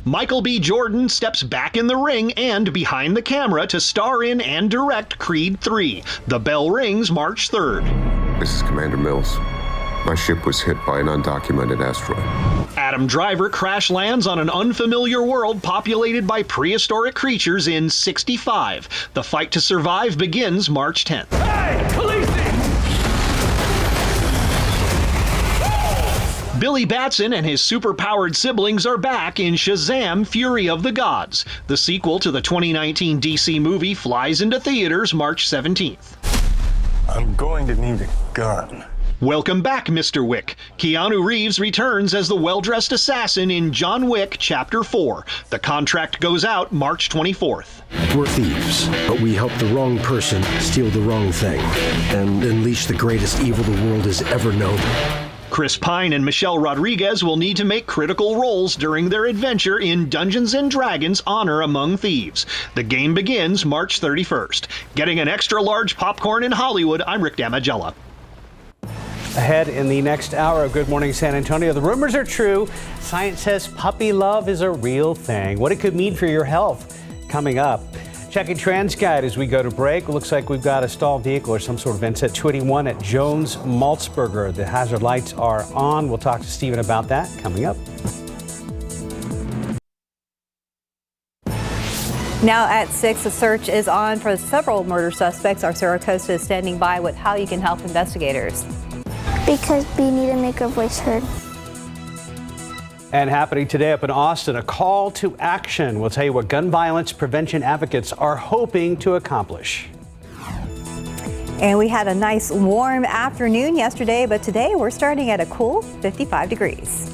Michael B. Jordan steps back in the ring and behind the camera to star in and direct Creed 3. The bell rings March 3rd. This is Commander Mills. My ship was hit by an undocumented asteroid. Adam Driver crash lands on an unfamiliar world populated by prehistoric creatures in 65. The fight to survive begins March 10th. Hey, police! Billy Batson and his super-powered siblings are back in Shazam! Fury of the Gods. The sequel to the 2019 DC movie flies into theaters March 17th. I'm going to need a gun. Welcome back, Mr. Wick. Keanu Reeves returns as the well-dressed assassin in John Wick Chapter 4. The contract goes out March 24th. We're thieves, but we help the wrong person steal the wrong thing and unleash the greatest evil the world has ever known. Chris Pine and Michelle Rodriguez will need to make critical roles during their adventure in Dungeons & Dragons Honor Among Thieves. The game begins March 31st. Getting an extra-large popcorn in Hollywood, I'm Rick Damagella. Ahead in the next hour of Good Morning San Antonio, the rumors are true. Science says puppy love is a real thing. What it could mean for your health, coming up. Checking TransGuide as we go to break. Looks like we've got a stalled vehicle or some sort of event at 281 at Jones Maltzberger. The hazard lights are on. We'll talk to Stephen about that coming up. Now at 6, a search is on for several murder suspects. Our Sarah Costa is standing by with how you can help investigators. Because we need to make our voice heard. And happening today up in Austin, a call to action. We'll tell you what gun violence prevention advocates are hoping to accomplish. And we had a nice warm afternoon yesterday, but today we're starting at a cool 55 degrees.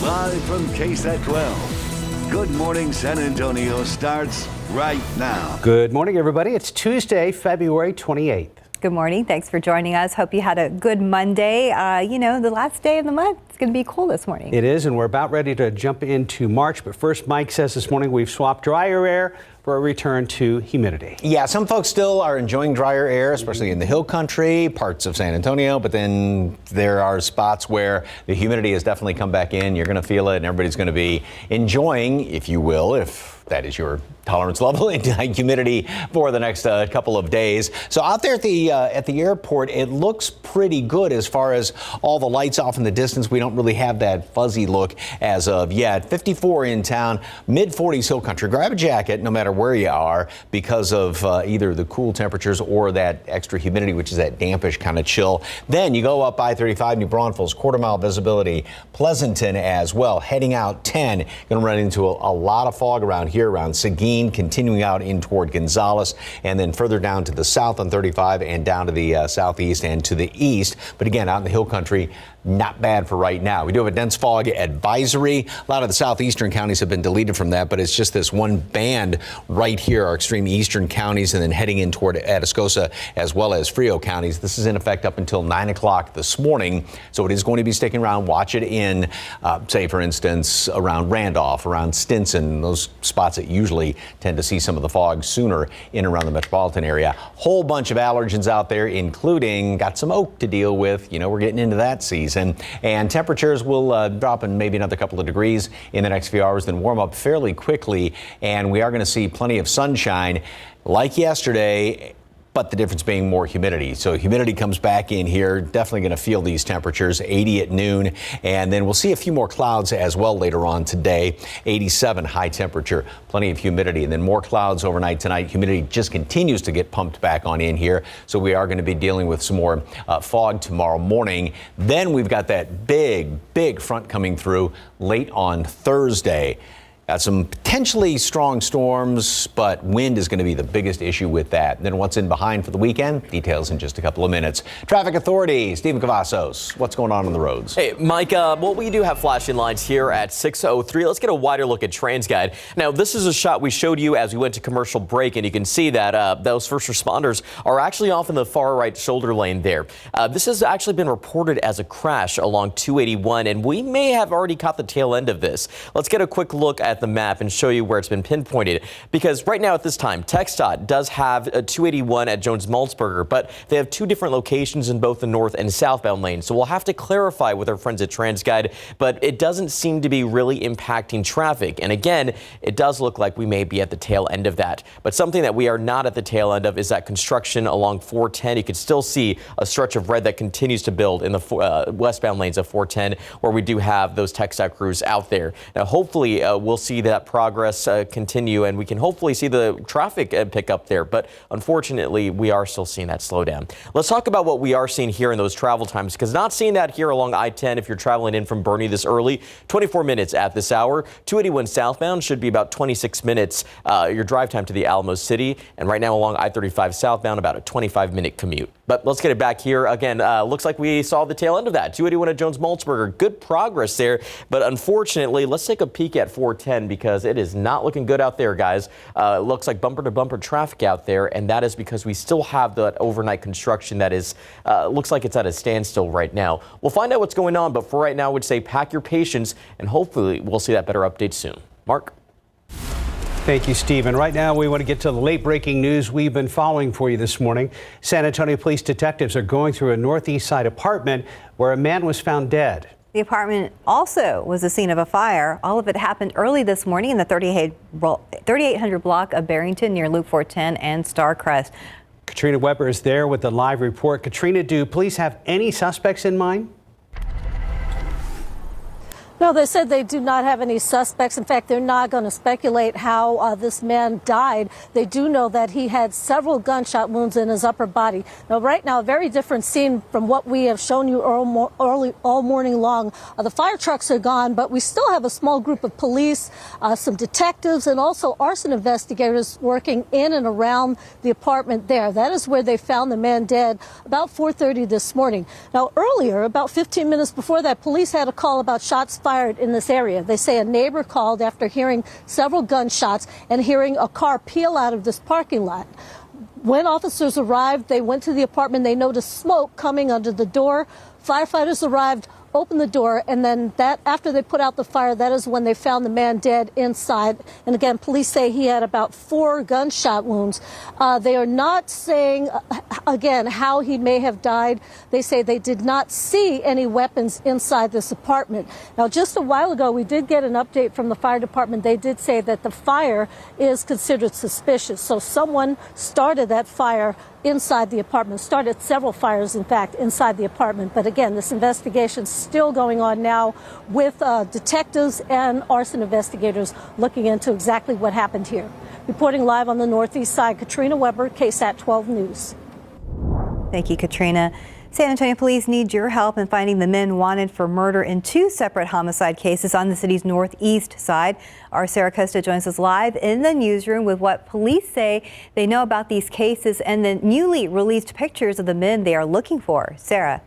Live from KSAT 12, Good Morning San Antonio starts right now. Good morning, everybody. It's Tuesday, February 28th. Good morning. Thanks for joining us. Hope you had a good Monday. The last day of the month. It's going to be cool this morning. It is, and we're about ready to jump into March. But first, Mike says this morning we've swapped drier air for a return to humidity. Yeah, some folks still are enjoying drier air, especially in the hill country, parts of San Antonio. But then there are spots where the humidity has definitely come back in. You're going to feel it, and everybody's going to be enjoying, if you will, if that is your tolerance level in humidity for the next couple of days. So out there at the airport, it looks pretty good as far as all the lights off in the distance. We don't really have that fuzzy look as of yet. 54 in town, mid-40s hill country. Grab a jacket no matter where you are because of either the cool temperatures or that extra humidity, which is that dampish kind of chill. Then you go up I-35, New Braunfels, quarter-mile visibility, Pleasanton as well. Heading out 10, going to run into a lot of fog around here, around Seguin, continuing out in toward Gonzales, and then further down to the south on 35 and down to the southeast and to the east. But again, out in the hill country, not bad for right now. We do have a dense fog advisory. A lot of the southeastern counties have been deleted from that, but it's just this one band right here, our extreme eastern counties, and then heading in toward Atascosa as well as Frio counties. This is in effect up until 9 o'clock this morning, so it is going to be sticking around. Watch it in, say, for instance, around Randolph, around Stinson, those spots that usually tend to see some of the fog sooner in and around the metropolitan area. Whole bunch of allergens out there, including got some oak to deal with. We're getting into that season. And temperatures will drop in maybe another couple of degrees in the next few hours, then warm up fairly quickly. And we are going to see plenty of sunshine like yesterday, but the difference being more humidity. So humidity comes back in here, definitely going to feel these temperatures, 80 at noon, and then we'll see a few more clouds as well later on today. 87 high temperature, plenty of humidity, and then more clouds overnight tonight. Humidity just continues to get pumped back on in here, so we are going to be dealing with some more fog tomorrow morning. Then we've got that big front coming through late on Thursday. Got some potentially strong storms, but wind is going to be the biggest issue with that. Then what's in behind for the weekend? Details in just a couple of minutes. Traffic Authority, Stephen Cavazos, what's going on the roads? Hey, Mike, we do have flashing lights here at 6:03. Let's get a wider look at TransGuide. Now, this is a shot we showed you as we went to commercial break, and you can see that those first responders are actually off in the far right shoulder lane there. This has actually been reported as a crash along 281, and we may have already caught the tail end of this. Let's get a quick look at at the map and show you where it's been pinpointed. Because right now at this time, TxDOT does have a 281 at Jones-Maltsberger, but they have two different locations in both the north and southbound lanes. So we'll have to clarify with our friends at TransGuide, but it doesn't seem to be really impacting traffic. And again, it does look like we may be at the tail end of that. But something that we are not at the tail end of is that construction along 410. You can still see a stretch of red that continues to build in the westbound lanes of 410, where we do have those TxDOT crews out there. Now, hopefully, we'll see that progress continue, and we can hopefully see the traffic pick up there. But unfortunately, we are still seeing that slow down. Let's talk about what we are seeing here in those travel times, because not seeing that here along I-10 if you're traveling in from Boerne this early. 24 minutes at this hour. 281 southbound should be about 26 minutes your drive time to the Alamo City. And right now along I-35 southbound, about a 25-minute commute. But let's get it back here. Again, looks like we saw the tail end of that. 281 at Jones-Maltsberger. Good progress there. But unfortunately, let's take a peek at 410 because it is not looking good out there, guys. It looks like bumper-to-bumper traffic out there, and that is because we still have that overnight construction that is looks like it's at a standstill right now. We'll find out what's going on, but for right now, I would say pack your patience, and hopefully we'll see that better update soon. Mark? Thank you, Stephen. Right now, we want to get to the late-breaking news we've been following for you this morning. San Antonio police detectives are going through a northeast side apartment where a man was found dead. The apartment also was the scene of a fire. All of it happened early this morning in the 3800 block of Barrington near Loop 410 and Starcrest. Katrina Weber is there with the live report. Katrina, do police have any suspects in mind? No, they said they do not have any suspects. In fact, they're not going to speculate how this man died. They do know that he had several gunshot wounds in his upper body. Now, right now, a very different scene from what we have shown you all morning long. The fire trucks are gone, but we still have a small group of police, some detectives, and also arson investigators working in and around the apartment there. That is where they found the man dead about 4:30 this morning. Now, earlier, about 15 minutes before that, police had a call about shots fired in this area. They say a neighbor called after hearing several gunshots and hearing a car peel out of this parking lot. When officers arrived, they went to the apartment. They noticed smoke coming under the door. Firefighters arrived, opened the door, and then after they put out the fire, that is when they found the man dead inside. And again, police say he had about 4 gunshot wounds. They are not saying, again, how he may have died. They say they did not see any weapons inside this apartment. Now, just a while ago, we did get an update from the fire department. They did say that the fire is considered suspicious. So someone started that fire inside the apartment, started several fires, in fact, inside the apartment. But again, this investigation is still going on now with detectives and arson investigators looking into exactly what happened here. Reporting live on the northeast side, Katrina Weber, KSAT 12 News. Thank you, Katrina. San Antonio police need your help in finding the men wanted for murder in 2 separate homicide cases on the city's northeast side. Our Sarah Costa joins us live in the newsroom with what police say they know about these cases and the newly released pictures of the men they are looking for. Sarah.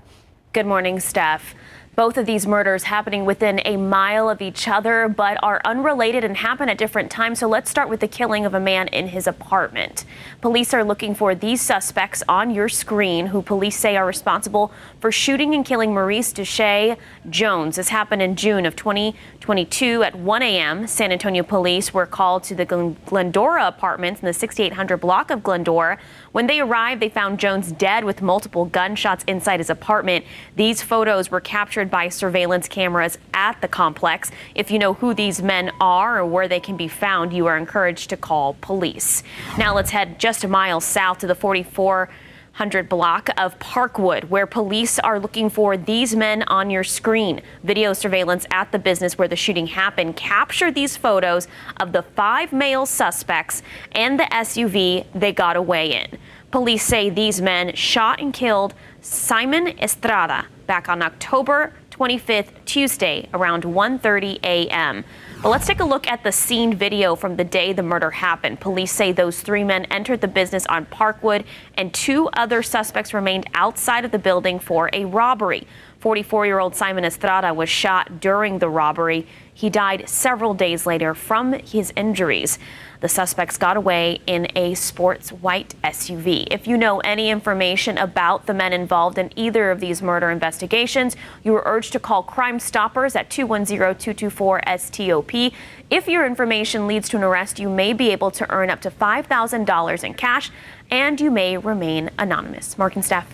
Good morning, Steph. Both of these murders happening within a mile of each other, but are unrelated and happen at different times. So let's start with the killing of a man in his apartment. Police are looking for these suspects on your screen, who police say are responsible for shooting and killing Maurice Duche Jones. This happened in June of 2022 at 1 a.m. San Antonio police were called to the Glendora apartments in the 6800 block of Glendora. When they arrived, they found Jones dead with multiple gunshots inside his apartment. These photos were captured by surveillance cameras at the complex. If you know who these men are or where they can be found, you are encouraged to call police. Now let's head just a mile south to the 4400 block of Parkwood, where police are looking for these men on your screen. Video surveillance at the business where the shooting happened captured these photos of the 5 male suspects and the SUV they got away in. Police say these men shot and killed Simon Estrada back on October 25th, Tuesday, around 1:30 a.m. But let's take a look at the scene video from the day the murder happened. Police say those 3 men entered the business on Parkwood and 2 other suspects remained outside of the building for a robbery. 44-year-old Simon Estrada was shot during the robbery. He died several days later from his injuries. The suspects got away in a sports white SUV. If you know any information about the men involved in either of these murder investigations, you are urged to call Crime Stoppers at 210-224-STOP. If your information leads to an arrest, you may be able to earn up to $5,000 in cash, and you may remain anonymous. Mark and Steph.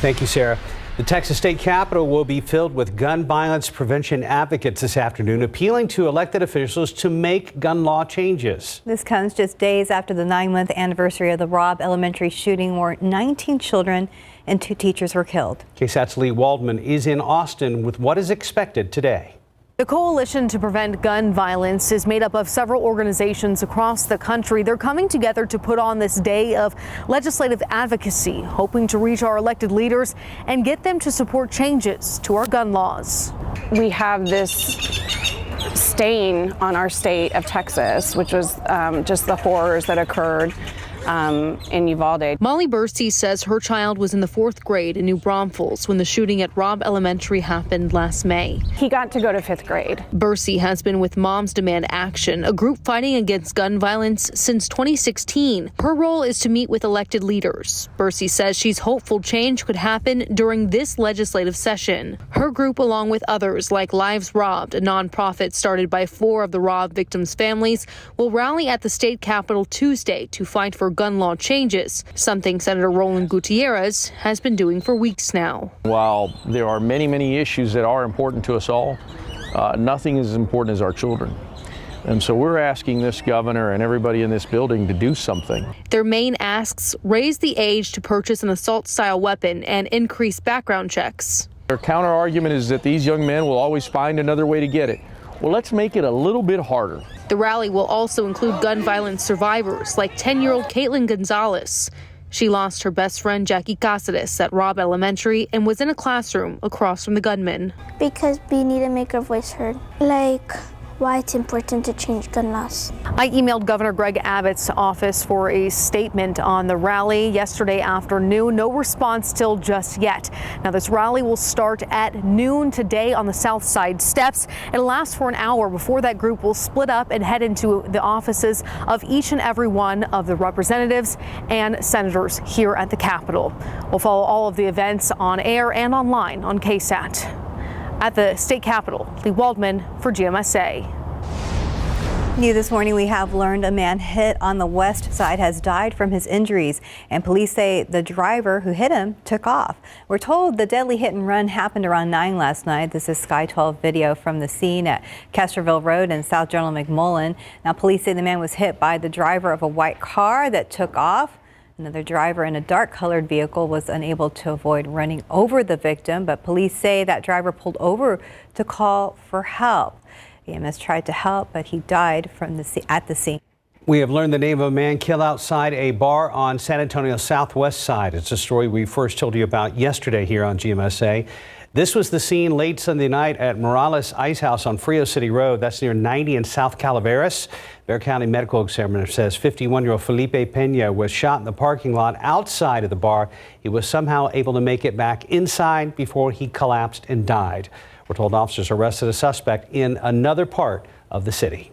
Thank you, Sarah. The Texas State Capitol will be filled with gun violence prevention advocates this afternoon, appealing to elected officials to make gun law changes. This comes just days after the 9-month anniversary of the Robb Elementary shooting, where 19 children and 2 teachers were killed. KSAT's Lee Waldman is in Austin with what is expected today. The Coalition to Prevent Gun Violence is made up of several organizations across the country. They're coming together to put on this day of legislative advocacy, hoping to reach our elected leaders and get them to support changes to our gun laws. We have this stain on our state of Texas, which was just the horrors that occurred in Uvalde. Molly Bursey says her child was in the 4th grade in New Braunfels when the shooting at Robb Elementary happened last May. He got to go to 5th grade. Bursey has been with Moms Demand Action, a group fighting against gun violence since 2016. Her role is to meet with elected leaders. Bursey says she's hopeful change could happen during this legislative session. Her group, along with others like Lives Robbed, a nonprofit started by 4 of the Robb victims' families, will rally at the state capitol Tuesday to fight for gun law changes, something Senator Roland Gutierrez has been doing for weeks now. While there are many, many issues that are important to us all, nothing is as important as our children. And so we're asking this governor and everybody in this building to do something. Their main asks raise the age to purchase an assault-style weapon and increase background checks. Their counter argument is that these young men will always find another way to get it. Well, let's make it a little bit harder. The rally will also include gun violence survivors like 10-year-old Caitlin Gonzalez. She lost her best friend Jackie Casares at Robb Elementary and was in a classroom across from the gunman. Because we need to make our voice heard. Like why it's important to change gun laws. I emailed Governor Greg Abbott's office for a statement on the rally yesterday afternoon. No response still just yet. Now, this rally will start at noon today on the South Side steps. It'll last for an hour before that group will split up and head into the offices of each and every one of the representatives and senators here at the Capitol. We'll follow all of the events on air and online on KSAT. At the state capitol, Lee Waldman for GMSA. New this morning, we have learned a man hit on the west side has died from his injuries, and police say the driver who hit him took off. We're told the deadly hit and run happened around 9 last night. This is Sky 12 video from the scene at Castroville Road and South General McMullen. Now, police say the man was hit by the driver of a white car that took off. Another driver in a dark-colored vehicle was unable to avoid running over the victim, but police say that driver pulled over to call for help. EMS tried to help, but he died at the scene. We have learned the name of a man killed outside a bar on San Antonio's southwest side. It's a story we first told you about yesterday here on GMSA. This was the scene late Sunday night at Morales Ice House on Frio City Road. That's near 90 and South Calaveras. Bexar County Medical Examiner says 51-year-old Felipe Pena was shot in the parking lot outside of the bar. He was somehow able to make it back inside before he collapsed and died. We're told officers arrested a suspect in another part of the city.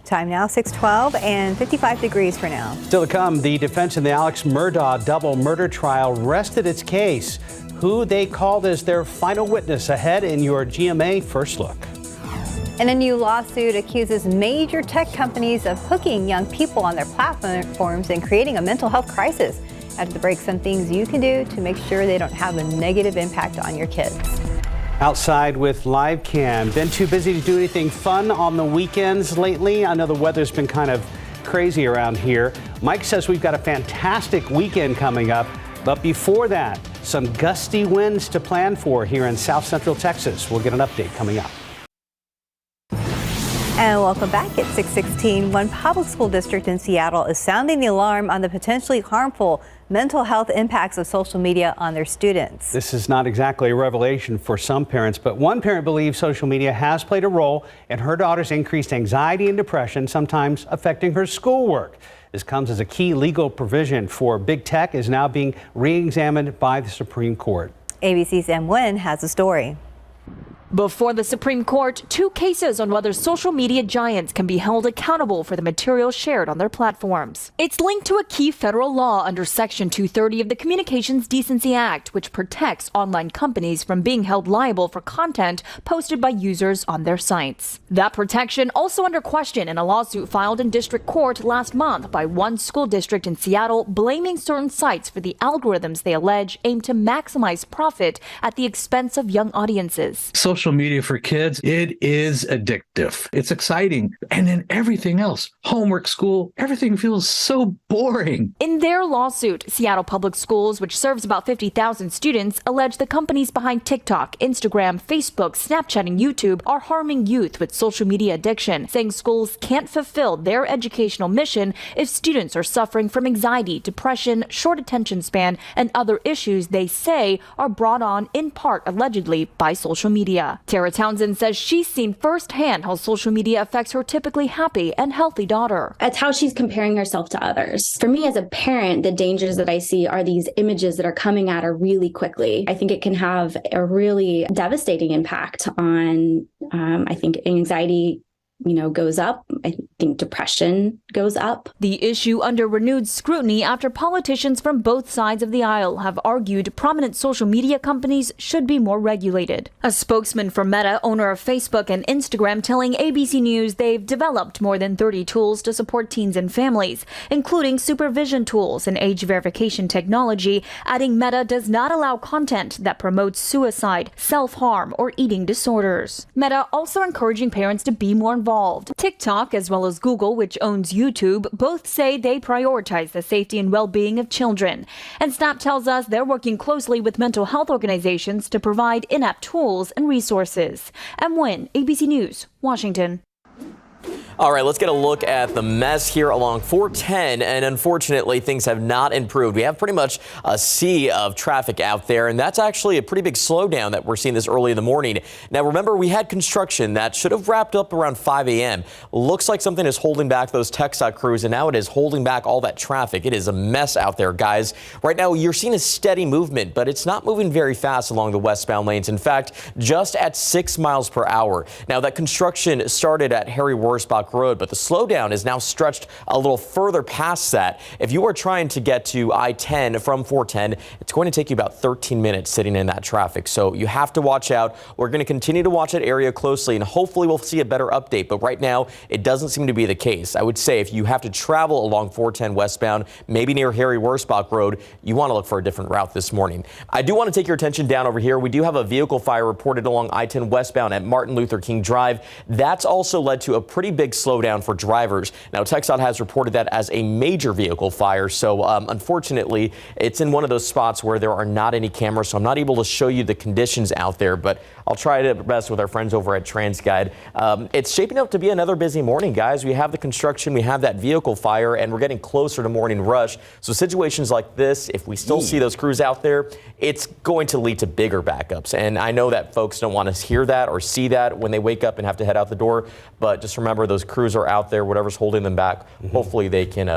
Time now, 6:12 and 55 degrees for now. Still to come, the defense in the Alex Murdaugh double murder trial rested its case. Who they called as their final witness ahead in your GMA First Look. And a new lawsuit accuses major tech companies of hooking young people on their platforms and creating a mental health crisis. After the break, some things you can do to make sure they don't have a negative impact on your kids. Outside with Live Cam. Been too busy to do anything fun on the weekends lately? I know the weather's been kind of crazy around here. Mike says we've got a fantastic weekend coming up. But before that, some gusty winds to plan for here in South Central Texas. We'll get an update coming up. And welcome back at 6:16. One public school district in Seattle is sounding the alarm on the potentially harmful mental health impacts of social media on their students. This is not exactly a revelation for some parents, but one parent believes social media has played a role in her daughter's increased anxiety and depression, sometimes affecting her schoolwork. This comes as a key legal provision for big tech is now being re-examined by the Supreme Court. ABC's Em Nguyen has a story. Before the Supreme Court, 2 cases on whether social media giants can be held accountable for the material shared on their platforms. It's linked to a key federal law under Section 230 of the Communications Decency Act, which protects online companies from being held liable for content posted by users on their sites. That protection also under question in a lawsuit filed in district court last month by one school district in Seattle, blaming certain sites for the algorithms they allege aim to maximize profit at the expense of young audiences. Social media for kids, it is addictive. It's exciting. And then everything else, homework, school, everything feels so boring. In their lawsuit, Seattle Public Schools, which serves about 50,000 students, allege the companies behind TikTok, Instagram, Facebook, Snapchat, and YouTube are harming youth with social media addiction, saying schools can't fulfill their educational mission if students are suffering from anxiety, depression, short attention span, and other issues they say are brought on in part, allegedly, by social media. Tara Townsend says she's seen firsthand how social media affects her typically happy and healthy daughter. It's how she's comparing herself to others. For me as a parent, the dangers that I see are these images that are coming at her really quickly. I think it can have a really devastating impact on, I think, anxiety goes up. I think depression goes up. The issue under renewed scrutiny after politicians from both sides of the aisle have argued prominent social media companies should be more regulated. A spokesman for Meta, owner of Facebook and Instagram, telling ABC News they've developed more than 30 tools to support teens and families, including supervision tools and age verification technology, adding Meta does not allow content that promotes suicide, self-harm, or eating disorders. Meta also encouraging parents to be more involved. TikTok, as well as Google, which owns YouTube, both say they prioritize the safety and well-being of children. And Snap tells us they're working closely with mental health organizations to provide in-app tools and resources. Em Nguyen, ABC News, Washington. All right, let's get a look at the mess here along 410, and unfortunately, things have not improved. We have pretty much a sea of traffic out there, and that's actually a pretty big slowdown that we're seeing this early in the morning. Now, remember, we had construction that should have wrapped up around 5 a.m. Looks like something is holding back those TxDOT crews, and now it is holding back all that traffic. It is a mess out there, guys. Right now, you're seeing a steady movement, but it's not moving very fast along the westbound lanes. In fact, just at 6 miles per hour. Now, that construction started at Harry Wurzbach Road, but the slowdown is now stretched a little further past that. If you are trying to get to I-10 from 410, it's going to take you about 13 minutes sitting in that traffic. So you have to watch out. We're going to continue to watch that area closely, and hopefully we'll see a better update. But right now, it doesn't seem to be the case. I would say if you have to travel along 410 westbound, maybe near Harry Wurzbach Road, you want to look for a different route this morning. I do want to take your attention down over here. We do have a vehicle fire reported along I-10 westbound at Martin Luther King Drive. That's also led to a pretty big slowdown for drivers. Now, TxDOT has reported that as a major vehicle fire. So unfortunately, it's in one of those spots where there are not any cameras. So I'm not able to show you the conditions out there, but I'll try to best with our friends over at TransGuide. It's shaping up to be another busy morning, guys. We have the construction, we have that vehicle fire, and we're getting closer to morning rush. So situations like this, if we still see those crews out there, it's going to lead to bigger backups. And I know that folks don't want to hear that or see that when they wake up and have to head out the door. But just remember, those crews are out there, whatever's holding them back. Hopefully they can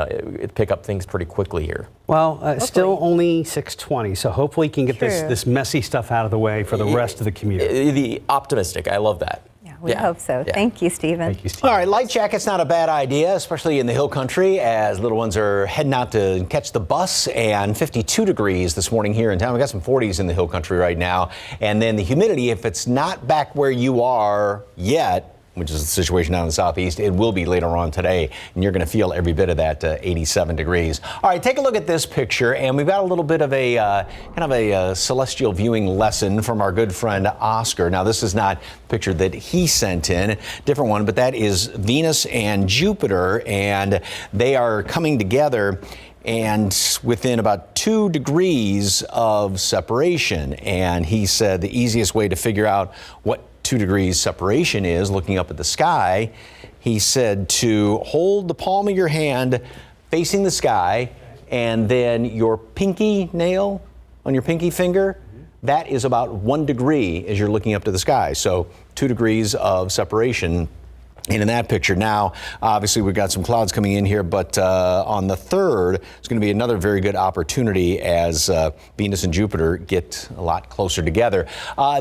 pick up things pretty quickly here. Well, still only 6:20, so hopefully you can get this messy stuff out of the way for the rest of the community. The optimistic, I love that. We hope so. Yeah. Thank you, Stephen. All right, light jacket's not a bad idea, especially in the hill country as little ones are heading out to catch the bus. And 52 degrees this morning here in town. We got some 40s in the hill country right now. And then the humidity, if it's not back where you are yet, which is the situation down in the southeast, it will be later on today, and you're going to feel every bit of that 87 degrees. All right, take a look at this picture, and we've got a little bit of a kind of a celestial viewing lesson from our good friend Oscar. Now, this is not the picture that he sent in, different one, but that is Venus and Jupiter, and they are coming together and within about 2 degrees of separation. And he said the easiest way to figure out what 2 degrees separation is, looking up at the sky, he said to hold the palm of your hand facing the sky, and then your pinky nail on your pinky finger, that is about 1 degree as you're looking up to the sky. So 2 degrees of separation And in that picture now, obviously we've got some clouds coming in here, but on the 3rd, it's going to be another very good opportunity as Venus and Jupiter get a lot closer together.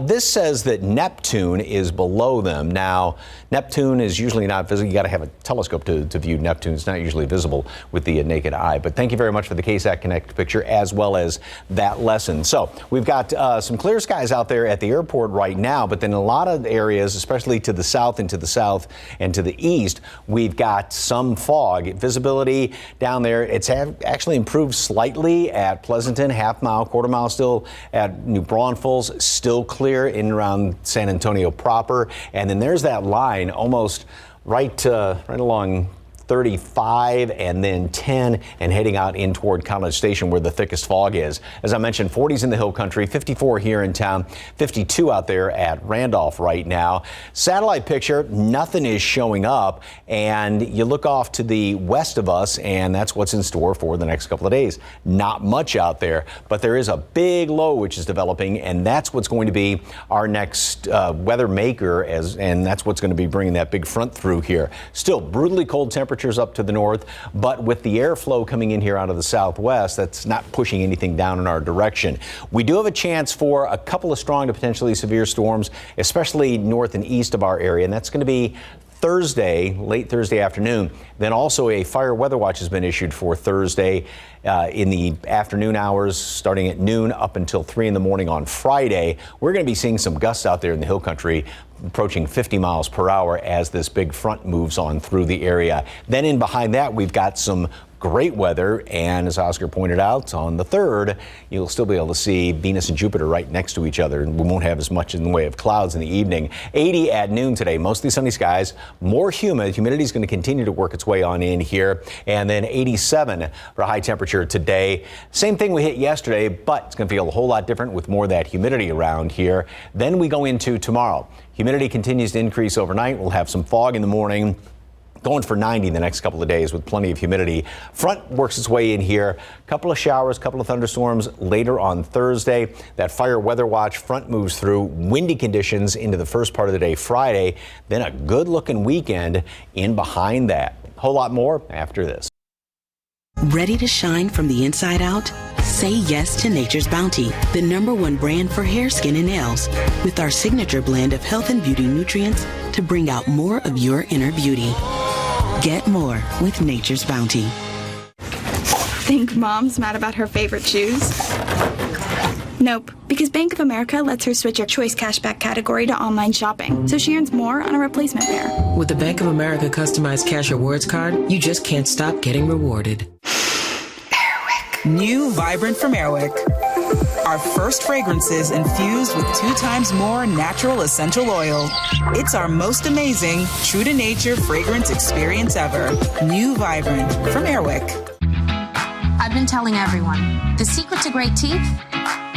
This says that Neptune is below them. Now, Neptune is usually not visible. You got to have a telescope to view Neptune. It's not usually visible with the naked eye. But thank you very much for the KSAT Connect picture as well as that lesson. So we've got some clear skies out there at the airport right now, but then in a lot of areas, especially to the south and to the south and to the east, we've got some fog. Visibility down there, it's actually improved slightly at Pleasanton, half mile, quarter mile still at New Braunfels, still clear in and around San Antonio proper. And then there's that line almost right along 35 and then 10 and heading out in toward College Station where the thickest fog is. As I mentioned, 40s in the Hill Country, 54 here in town, 52 out there at Randolph right now. Satellite picture, nothing is showing up, and you look off to the west of us and that's what's in store for the next couple of days. Not much out there, but there is a big low which is developing, and that's what's going to be our next weather maker, and that's what's going to be bringing that big front through here. Still brutally cold temperatures up to the north, but with the airflow coming in here out of the southwest, that's not pushing anything down in our direction. We do have a chance for a couple of strong to potentially severe storms, especially north and east of our area, and that's going to be Thursday, late Thursday afternoon. Then also a fire weather watch has been issued for Thursday in the afternoon hours, starting at noon up until 3 in the morning on Friday. We're going to be seeing some gusts out there in the Hill Country, approaching 50 miles per hour as this big front moves on through the area. Then in behind that, we've got some great weather, and as Oscar pointed out, on the 3rd, you'll still be able to see Venus and Jupiter right next to each other, and we won't have as much in the way of clouds in the evening. 80 at noon today, mostly sunny skies, more humid. Humidity is going to continue to work its way on in here, and then 87 for high temperature today. Same thing we hit yesterday, but it's going to feel a whole lot different with more of that humidity around here. Then we go into tomorrow. Humidity continues to increase overnight. We'll have some fog in the morning, going for 90 the next couple of days with plenty of humidity. Front works its way in here. Couple of showers, couple of thunderstorms later on Thursday. That fire weather watch front moves through. Windy conditions into the first part of the day Friday. Then a good looking weekend in behind that. A whole lot more after this. Ready to shine from the inside out? Say yes to Nature's Bounty, the #1 brand for hair, skin, and nails, with our signature blend of health and beauty nutrients to bring out more of your inner beauty. Get more with Nature's Bounty. Think Mom's mad about her favorite shoes? Nope, because Bank of America lets her switch her Choice Cashback category to online shopping, so she earns more on a replacement pair. With the Bank of America customized cash rewards card, you just can't stop getting rewarded. Airwick. New Vibrant from Airwick. Our first fragrances infused with 2 times more natural essential oil. It's our most amazing, true to nature fragrance experience ever. New Vibrant from Airwick. I've been telling everyone, the secret to great teeth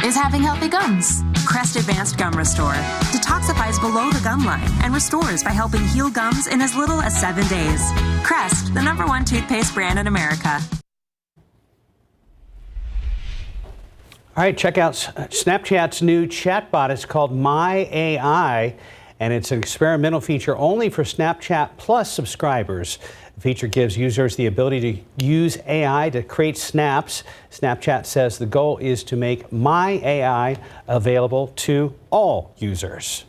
is having healthy gums. Crest Advanced Gum Restore detoxifies below the gum line and restores by helping heal gums in as little as 7 days. Crest, the #1 toothpaste brand in America. All right, check out Snapchat's new chatbot. It's called My AI, and it's an experimental feature only for Snapchat Plus subscribers. The feature gives users the ability to use AI to create snaps. Snapchat says the goal is to make My AI available to all users.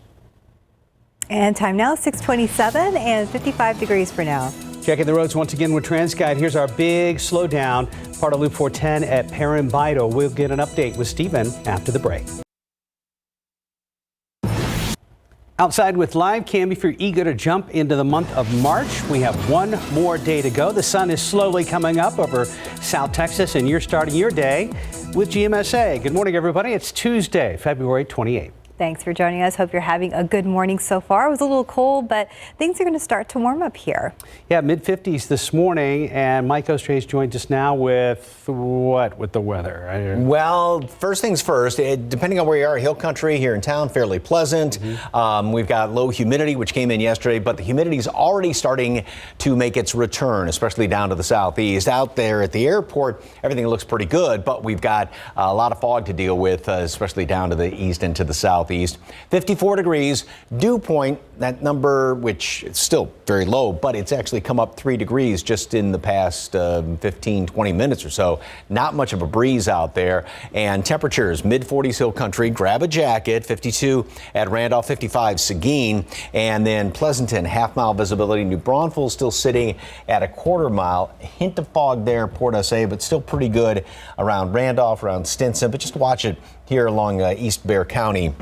And time now, 6:27 and 55 degrees for now. Checking the roads once again with TransGuide. Here's our big slowdown, part of Loop 410 at Perrin Vital. We'll get an update with Stephen after the break. Outside with Live Cam, if you're eager to jump into the month of March, we have one more day to go. The sun is slowly coming up over South Texas, and you're starting your day with GMSA. Good morning, everybody. It's Tuesday, February 28th. Thanks for joining us. Hope you're having a good morning so far. It was a little cold, but things are going to start to warm up here. Yeah, mid-50s this morning, and Mike Ostrace joins us now with what with the weather? Well, first things first, depending on where you are, Hill Country here in town, fairly pleasant. We've got low humidity, which came in yesterday, but the humidity is already starting to make its return, especially down to the southeast. Out there at the airport, everything looks pretty good, but we've got a lot of fog to deal with, especially down to the east and to the south. 54 degrees, dew point That number, which is still very low, but it's actually come up 3 degrees just in the past 15, 20 minutes or so. Not much of a breeze out there. And temperatures, mid-40s Hill Country. Grab a jacket. 52 at Randolph, 55 Seguin. And then Pleasanton, half-mile visibility. New Braunfels still sitting at a quarter mile. A hint of fog there, Port SA, but still pretty good around Randolph, around Stinson. But just watch it here along East Bexar County.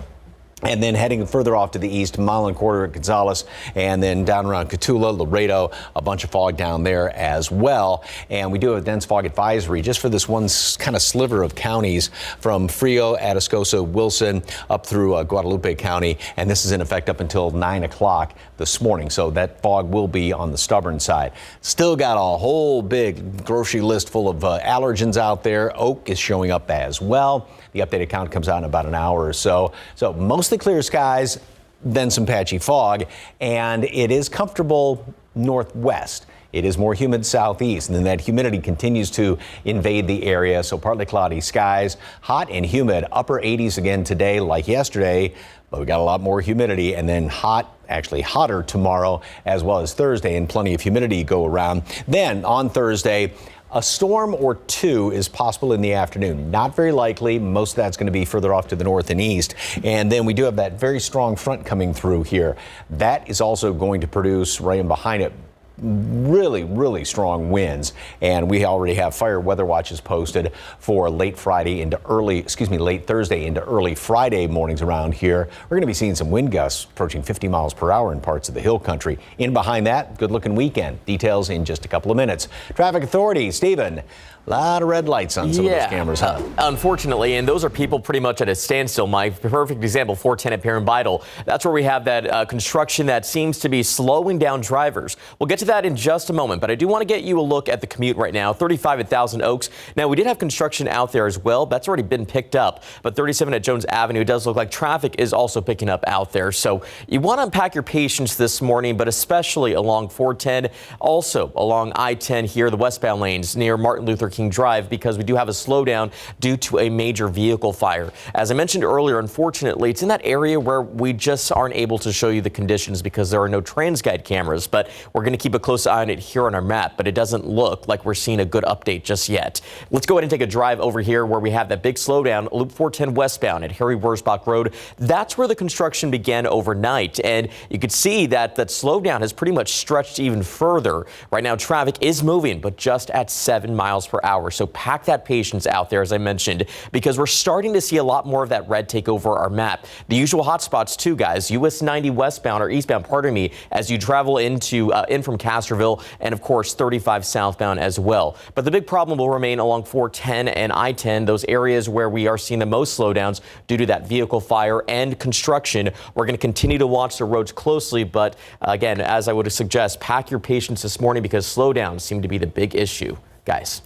And then heading further off to the east, mile and quarter at Gonzales, and then down around Cotulla, Laredo, a bunch of fog down there as well. And we do have a dense fog advisory just for this one kind of sliver of counties from Frio, Atascosa, Wilson, up through Guadalupe County. And this is in effect up until 9 o'clock this morning. So that fog will be on the stubborn side. Still got a whole big grocery list full of allergens out there. Oak is showing up as well. The updated count comes out in about an hour or so. So mostly clear skies, then some patchy fog, and it is comfortable northwest. It is more humid southeast, and then that humidity continues to invade the area. So partly cloudy skies, hot and humid, upper 80s again today like yesterday, but we got a lot more humidity, and then hot, actually hotter tomorrow as well as Thursday, and plenty of humidity go around. Then on Thursday, a storm or two is possible in the afternoon. Not very likely. Most of that's going to be further off to the north and east. And then we do have that very strong front coming through here. That is also going to produce right in behind it really strong winds, and we already have fire weather watches posted for late Thursday into early Friday mornings around here. We're going to be seeing some wind gusts approaching 50 miles per hour in parts of the Hill Country. In behind that, good looking weekend. Details in just a couple of minutes. Traffic Authority, Stephen. A lot of red lights on some of those cameras, huh? Unfortunately, and those are people pretty much at a standstill. My perfect example, 410 at Perrin Vital. That's where we have that construction that seems to be slowing down drivers. We'll get to that in just a moment, but I do want to get you a look at the commute right now. 35 at Thousand Oaks. Now, we did have construction out there as well. That's already been picked up, but 37 at Jones Avenue, it does look like traffic is also picking up out there. So you want to unpack your patience this morning, but especially along 410, also along I-10 here, the westbound lanes near Martin Luther King Drive, because we do have a slowdown due to a major vehicle fire. As I mentioned earlier, unfortunately, it's in that area where we just aren't able to show you the conditions because there are no TransGuide cameras, but we're going to keep a close eye on it here on our map, but it doesn't look like we're seeing a good update just yet. Let's go ahead and take a drive over here where we have that big slowdown, Loop 410 westbound at Harry Wurzbach Road. That's where the construction began overnight, and you could see that that slowdown has pretty much stretched even further. Right now, traffic is moving, but just at 7 miles per hour. So pack that patience out there, as I mentioned, because we're starting to see a lot more of that red take over our map. The usual hot spots too, guys, US 90 westbound or eastbound, pardon me, as you travel in from Castroville, and of course 35 southbound as well. But the big problem will remain along 410 and I-10, those areas where we are seeing the most slowdowns due to that vehicle fire and construction. We're going to continue to watch the roads closely, but again, as I would suggest, pack your patience this morning because slowdowns seem to be the big issue, guys.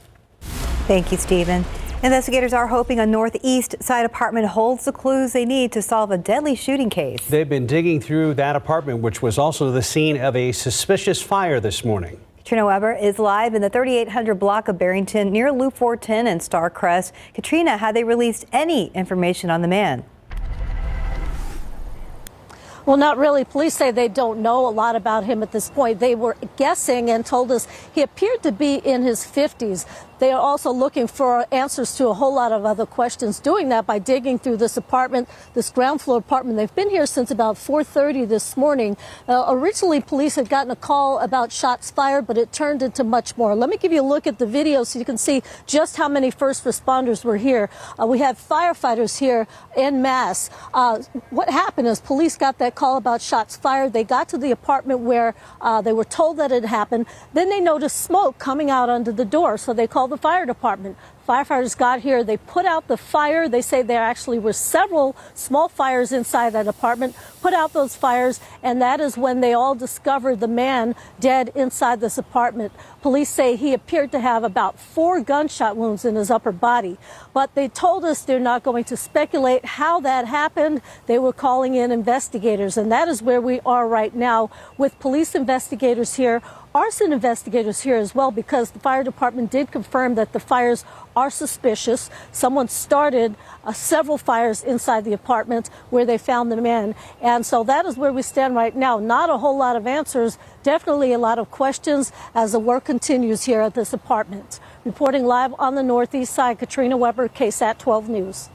Thank you, Stephen. Investigators are hoping a northeast side apartment holds the clues they need to solve a deadly shooting case. They've been digging through that apartment, which was also the scene of a suspicious fire this morning. Katrina Weber is live in the 3800 block of Barrington near Loop 410 and Starcrest. Katrina, have they released any information on the man? Well, not really. Police say they don't know a lot about him at this point. They were guessing and told us he appeared to be in his 50s. They are also looking for answers to a whole lot of other questions, doing that by digging through this apartment, this ground floor apartment. They've been here since about 4:30 this morning. Originally, police had gotten a call about shots fired, but it turned into much more. Let me give you a look at the video so you can see just how many first responders were here. We have firefighters here en masse. What happened is police got that call about shots fired. They got to the apartment where they were told that it happened. Then they noticed smoke coming out under the door, so they called the fire department. Firefighters got here. They put out the fire. They say there actually were several small fires inside that apartment, put out those fires, and that is when they all discovered the man dead inside this apartment. Police say he appeared to have about 4 gunshot wounds in his upper body, but they told us they're not going to speculate how that happened. They were calling in investigators, and that is where we are right now with police investigators here arson investigators here as well, because the fire department did confirm that the fires are suspicious. Someone started several fires inside the apartment where they found the men. And so that is where we stand right now. Not a whole lot of answers, definitely a lot of questions as the work continues here at this apartment. Reporting live on the northeast side, Katrina Weber, KSAT 12 News.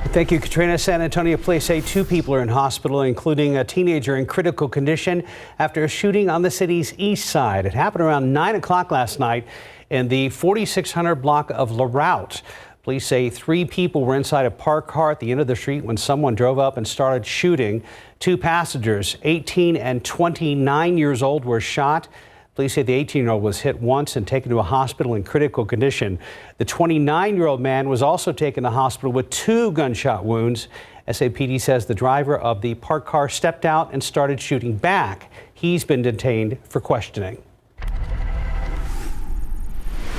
Thank you, Katrina. San Antonio police say 2 people are in hospital, including a teenager in critical condition after a shooting on the city's east side. It happened around 9 o'clock last night in the 4600 block of La Route. Police say 3 people were inside a parked car at the end of the street when someone drove up and started shooting. 2 passengers, 18 and 29 years old, were shot. Police say the 18-year-old was hit once and taken to a hospital in critical condition. The 29-year-old man was also taken to the hospital with 2 gunshot wounds. SAPD says the driver of the parked car stepped out and started shooting back. He's been detained for questioning.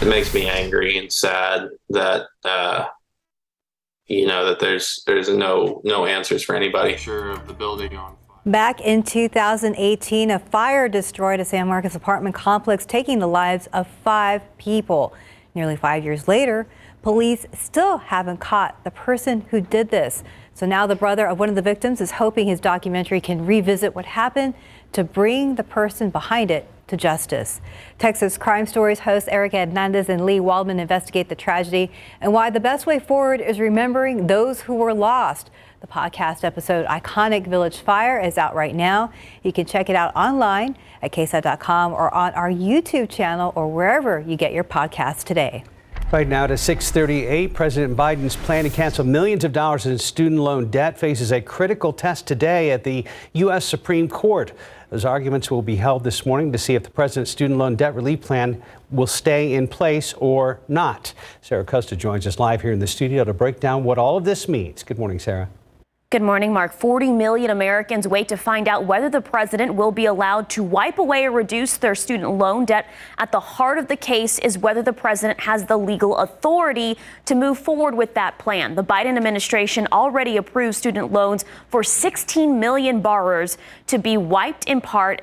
It makes me angry and sad that that there's no answers for anybody. Sure of the building on. Back in 2018, a fire destroyed a San Marcos apartment complex, taking the lives of 5 people. Nearly 5 years later, police still haven't caught the person who did this. So now the brother of one of the victims is hoping his documentary can revisit what happened to bring the person behind it to justice. Texas Crime Stories hosts Erica Hernandez and Lee Waldman investigate the tragedy and why the best way forward is remembering those who were lost. The podcast episode Iconic Village Fire is out right now. You can check it out online at ksat.com or on our YouTube channel or wherever you get your podcasts today. Right now to 6:38, President Biden's plan to cancel millions of dollars in student loan debt faces a critical test today at the U.S. Supreme Court. Those arguments will be held this morning to see if the president's student loan debt relief plan will stay in place or not. Sarah Costa joins us live here in the studio to break down what all of this means. Good morning, Sarah. Good morning, Mark. 40 million Americans wait to find out whether the president will be allowed to wipe away or reduce their student loan debt. At the heart of the case is whether the president has the legal authority to move forward with that plan. The Biden administration already approved student loans for 16 million borrowers to be wiped in part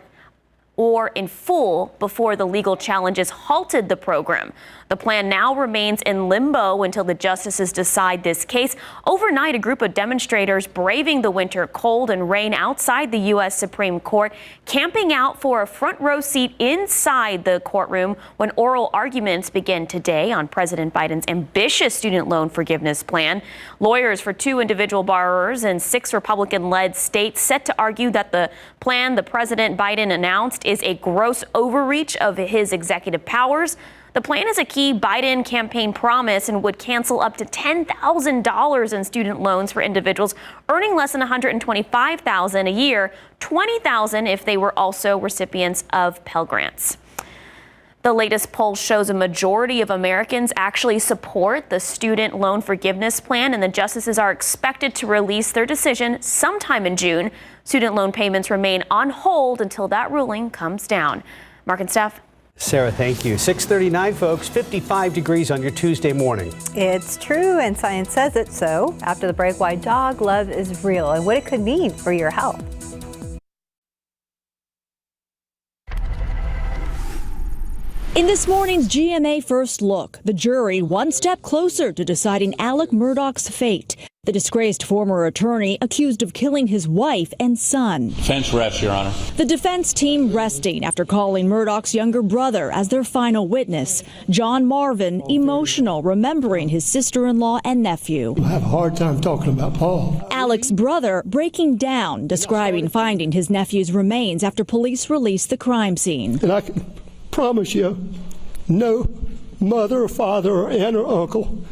or in full before the legal challenges halted the program. The plan now remains in limbo until the justices decide this case. Overnight, a group of demonstrators braving the winter cold and rain outside the U.S. Supreme Court, camping out for a front row seat inside the courtroom when oral arguments begin today on President Biden's ambitious student loan forgiveness plan. Lawyers for 2 individual borrowers in 6 Republican-led states set to argue that the plan the President Biden announced is a gross overreach of his executive powers. The plan is a key Biden campaign promise and would cancel up to $10,000 in student loans for individuals earning less than $125,000 a year, $20,000 if they were also recipients of Pell Grants. The latest poll shows a majority of Americans actually support the student loan forgiveness plan, and the justices are expected to release their decision sometime in June. Student loan payments remain on hold until that ruling comes down. Mark and Steph. Sarah, thank you. 6:39, folks, 55 degrees on your Tuesday morning. It's true, and science says it so. After the break, why dog love is real and what it could mean for your health. In this morning's GMA First Look, the jury one step closer to deciding Alec Murdaugh's fate. The disgraced former attorney accused of killing his wife and son. Defense rests, Your Honor. The defense team resting after calling Murdaugh's younger brother as their final witness. John Marvin emotional, remembering his sister-in-law and nephew. I have a hard time talking about Paul. Alec's brother breaking down, describing finding his nephew's remains after police released the crime scene. And I can promise you, no mother or father or aunt or uncle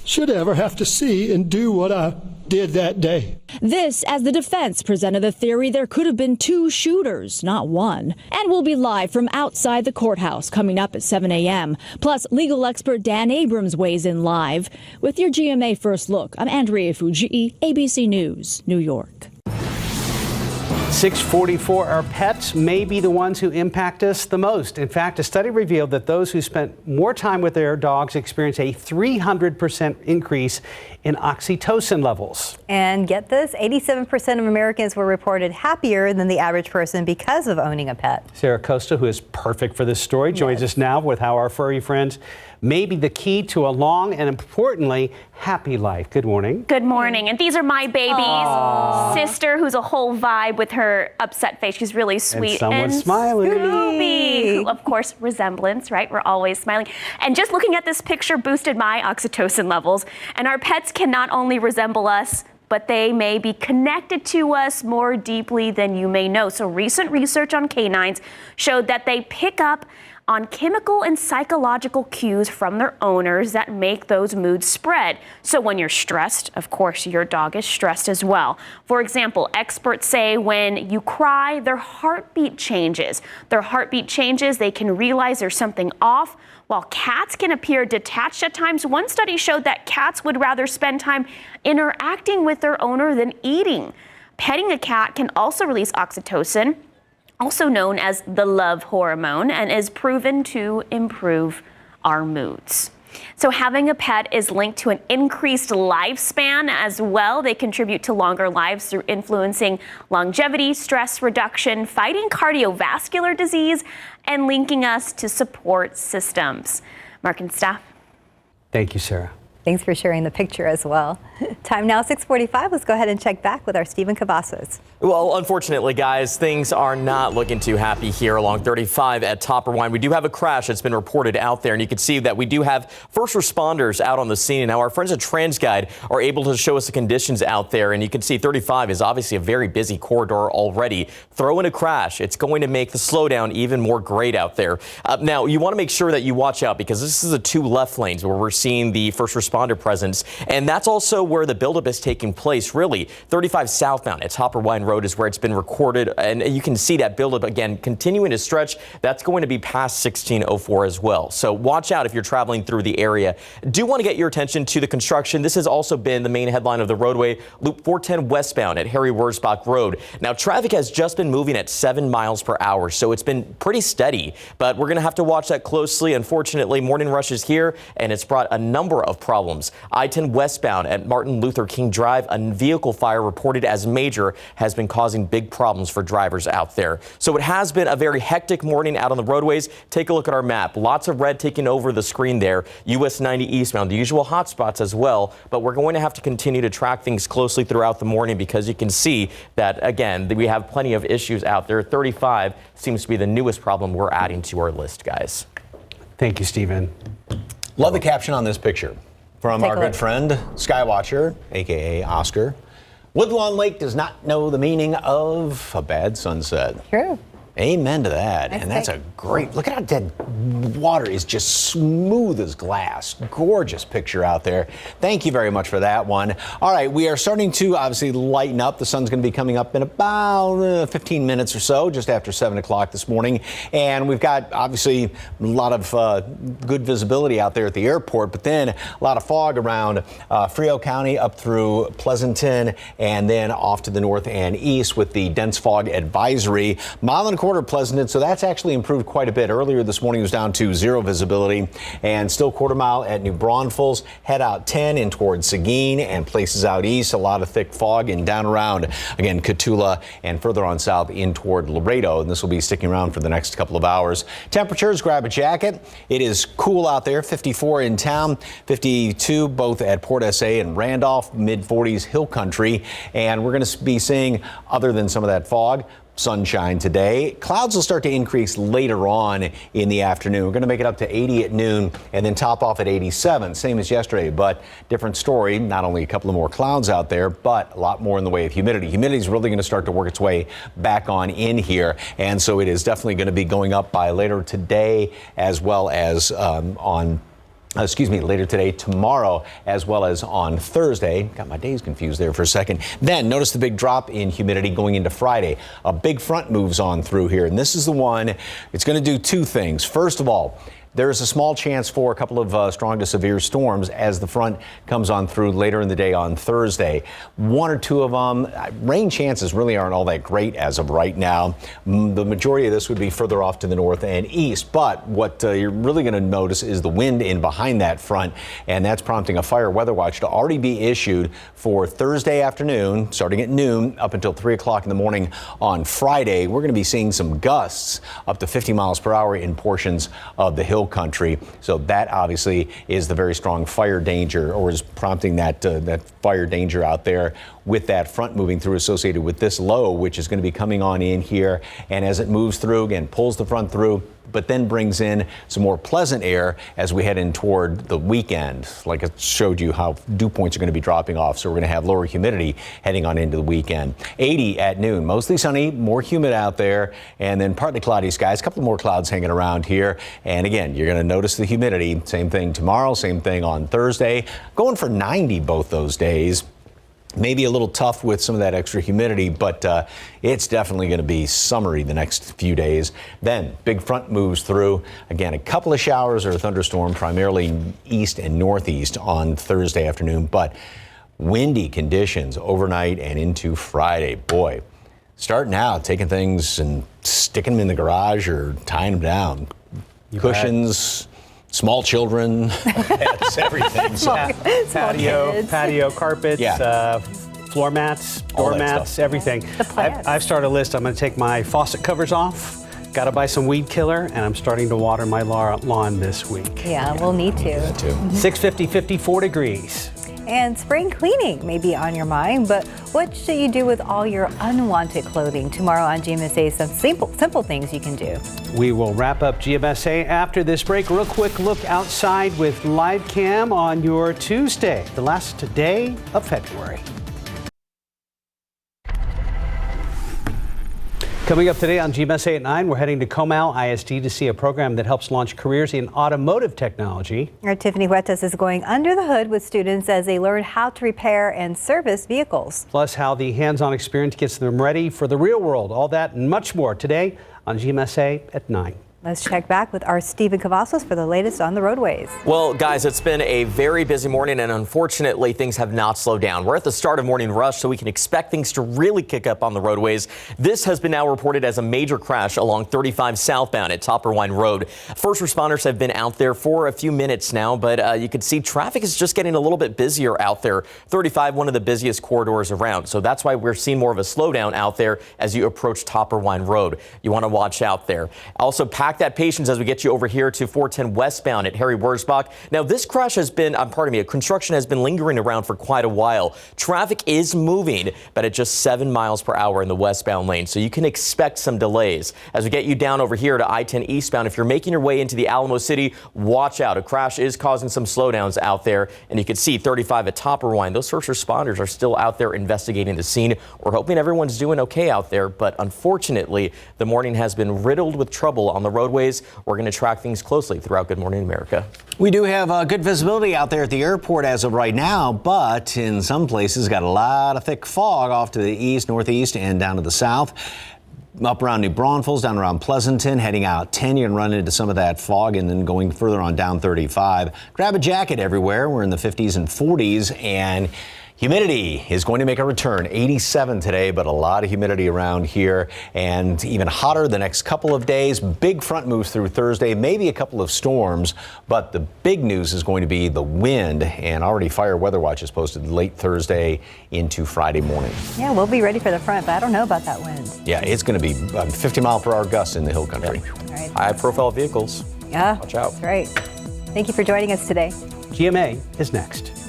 should ever have to see and do what I did that day. This as the defense presented the theory there could have been 2 shooters, not one. And we'll be live from outside the courthouse coming up at 7 a.m. Plus, legal expert Dan Abrams weighs in live. With your GMA First Look, I'm Andrea Fujii, ABC News, New York. 6:44, our pets may be the ones who impact us the most. In fact, a study revealed that those who spent more time with their dogs experience a 300% increase in oxytocin levels. And get this, 87% of Americans were reported happier than the average person because of owning a pet. Sarah Costa, who is perfect for this story, joins us now with how our furry friends may be the key to a long and, importantly, happy life. Good morning. Good morning. And these are my babies. Aww. Sister, who's a whole vibe with her upset face. She's really sweet. And someone smiling. Scooby, who, of course, resemblance, right? We're always smiling. And just looking at this picture boosted my oxytocin levels. And our pets can not only resemble us, but they may be connected to us more deeply than you may know. So recent research on canines showed that they pick up on chemical and psychological cues from their owners that make those moods spread. So when you're stressed, of course, your dog is stressed as well. For example, experts say when you cry, their heartbeat changes. Their heartbeat changes, they can realize there's something off. While cats can appear detached at times, one study showed that cats would rather spend time interacting with their owner than eating. Petting a cat can also release oxytocin, also known as the love hormone, and is proven to improve our moods. So having a pet is linked to an increased lifespan as well. They contribute to longer lives through influencing longevity, stress reduction, fighting cardiovascular disease, and linking us to support systems. Mark and Steph. Thank you, Sarah. Thanks for sharing the picture as well. Time now 6:45. Let's go ahead and check back with our Stephen Cavazos. Well, unfortunately, guys, things are not looking too happy here along 35 at Top Irvine. We do have a crash that's been reported out there, and you can see that we do have first responders out on the scene. Now, our friends at TransGuide are able to show us the conditions out there, and you can see 35 is obviously a very busy corridor already. Throw in a crash, it's going to make the slowdown even more great out there. Now, you want to make sure that you watch out because this is the two left lanes where we're seeing the first responder presence, and that's also where the buildup is taking place, really. 35 southbound at Top Irvine Road is where it's been recorded, and you can see that buildup again continuing to stretch. That's going to be past 1604 as well. So watch out if you're traveling through the area. Do want to get your attention to the construction. This has also been the main headline of the roadway, Loop 410 westbound at Harry Wurzbach Road. Now, traffic has just been moving at 7 miles per hour, so it's been pretty steady, but we're going to have to watch that closely. Unfortunately, morning rush is here, and it's brought a number of problems. I-10 westbound at Martin Luther King Drive, a vehicle fire reported as major has been causing big problems for drivers out there. So it has been a very hectic morning out on the roadways. Take a look at our map. Lots of red taking over the screen there. US 90 eastbound, the usual hot spots as well. But we're going to have to continue to track things closely throughout the morning because you can see that, again, we have plenty of issues out there. 35 seems to be the newest problem we're adding to our list, guys. Thank you, Stephen. Love the caption on this picture from our good friend, Skywatcher, a.k.a. Oscar. Woodlawn Lake does not know the meaning of a bad sunset. True. Amen to that. And that's a great, look at how that water is just smooth as glass. Gorgeous picture out there. Thank you very much for that one. All right, we are starting to obviously lighten up. The sun's going to be coming up in about 15 minutes or so, just after 7 o'clock this morning. And we've got obviously a lot of good visibility out there at the airport, but then a lot of fog around Frio County up through Pleasanton and then off to the north and east with the dense fog advisory. Mile and a quarter Pleasanton, so that's actually improved quite a bit. Earlier this morning it was down to 0 visibility, and still quarter mile at New Braunfels. Head out 10 in towards Seguin and places out east. A lot of thick fog and down around, again, Cotulla and further on south in toward Laredo, and this will be sticking around for the next couple of hours. Temperatures, grab a jacket. It is cool out there. 54 in town, 52 both at Port SA and Randolph, mid-40s Hill Country, and we're going to be seeing, other than some of that fog, sunshine today. Clouds will start to increase later on in the afternoon. We're going to make it up to 80 at noon and then top off at 87, same as yesterday, but different story. Not only a couple of more clouds out there, but a lot more in the way of humidity. Humidity is really going to start to work its way back on in here, and so it is definitely going to be going up by later today as well as later today, tomorrow, as well as on Thursday. Got my days confused there for a second. Then notice the big drop in humidity going into Friday. A big front moves on through here, and this is the one, it's going to do two things. First of all, there's a small chance for a couple of strong to severe storms as the front comes on through later in the day on Thursday. One or two of them, rain chances really aren't all that great as of right now. The majority of this would be further off to the north and east, but what you're really going to notice is the wind in behind that front, and that's prompting a fire weather watch to already be issued for Thursday afternoon, starting at noon up until 3 o'clock in the morning on Friday. We're going to be seeing some gusts up to 50 miles per hour in portions of the hill country. So that obviously is the very strong fire danger, or is prompting that fire danger out there with that front moving through associated with this low, which is going to be coming on in here. And as it moves through, again, pulls the front through, but then brings in some more pleasant air as we head in toward the weekend. Like I showed you how dew points are going to be dropping off, so we're going to have lower humidity heading on into the weekend. 80 at noon, mostly sunny, more humid out there, and then partly cloudy skies, a couple more clouds hanging around here. And again, you're going to notice the humidity. Same thing tomorrow, same thing on Thursday. Going for 90 both those days. Maybe a little tough with some of that extra humidity, but it's definitely going to be summery the next few days. Then big front moves through. Again, a couple of showers or a thunderstorm, primarily east and northeast on Thursday afternoon, but windy conditions overnight and into Friday. Boy, start now taking things and sticking them in the garage or tying them down. Cushions. Small children, pets, everything. Patio carpets, floor mats, door mats, everything. I've started a list. I'm going to take my faucet covers off. Got to buy some weed killer, and I'm starting to water my lawn this week. Yeah, we'll need to. Yeah, too. 650, 54 degrees. And spring cleaning may be on your mind, but what should you do with all your unwanted clothing? Tomorrow on GMSA, some simple things you can do. We will wrap up GMSA after this break. Real quick look outside with live cam on your Tuesday, the last day of February. Coming up today on GMSA at 9, we're heading to Comal ISD to see a program that helps launch careers in automotive technology. Our Tiffany Huertas is going under the hood with students as they learn how to repair and service vehicles. Plus, how the hands-on experience gets them ready for the real world. All that and much more today on GMSA at 9. Let's check back with our Stephen Cavazos for the latest on the roadways. Well, guys, it's been a very busy morning, and unfortunately, things have not slowed down. We're at the start of morning rush, so we can expect things to really kick up on the roadways. This has been now reported as a major crash along 35 southbound at Top Irvine Road. First responders have been out there for a few minutes now, but you can see traffic is just getting a little bit busier out there. 35, one of the busiest corridors around, so that's why we're seeing more of a slowdown out there as you approach Top Irvine Road. You want to watch out there. Also, pack that patience as we get you over here to 410 westbound at Harry Wurzbach. Now, this crash has been, construction has been lingering around for quite a while. Traffic is moving, but at just 7 miles per hour in the westbound lane, so you can expect some delays. As we get you down over here to I-10 eastbound, if you're making your way into the Alamo City, watch out. A crash is causing some slowdowns out there, and you can see 35 at Top Irvine. Those first responders are still out there investigating the scene. We're hoping everyone's doing okay out there, but unfortunately, the morning has been riddled with trouble on the roadways. We're going to track things closely throughout Good Morning America. We do have good visibility out there at the airport as of right now, but in some places got a lot of thick fog off to the east, northeast, and down to the south. Up around New Braunfels, down around Pleasanton, heading out 10, you can run into some of that fog, and then going further on down 35. Grab a jacket everywhere. We're in the 50s and 40s, and humidity is going to make a return. 87 today, but a lot of humidity around here, and even hotter the next couple of days. Big front moves through Thursday, maybe a couple of storms, but the big news is going to be the wind, and already fire weather watch is posted late Thursday into Friday morning. Yeah, we'll be ready for the front, but I don't know about that wind. Yeah, it's going to be 50 mile per hour gusts in the hill country. All right. High profile vehicles. Yeah, watch out. That's right. Thank you for joining us today. GMA is next.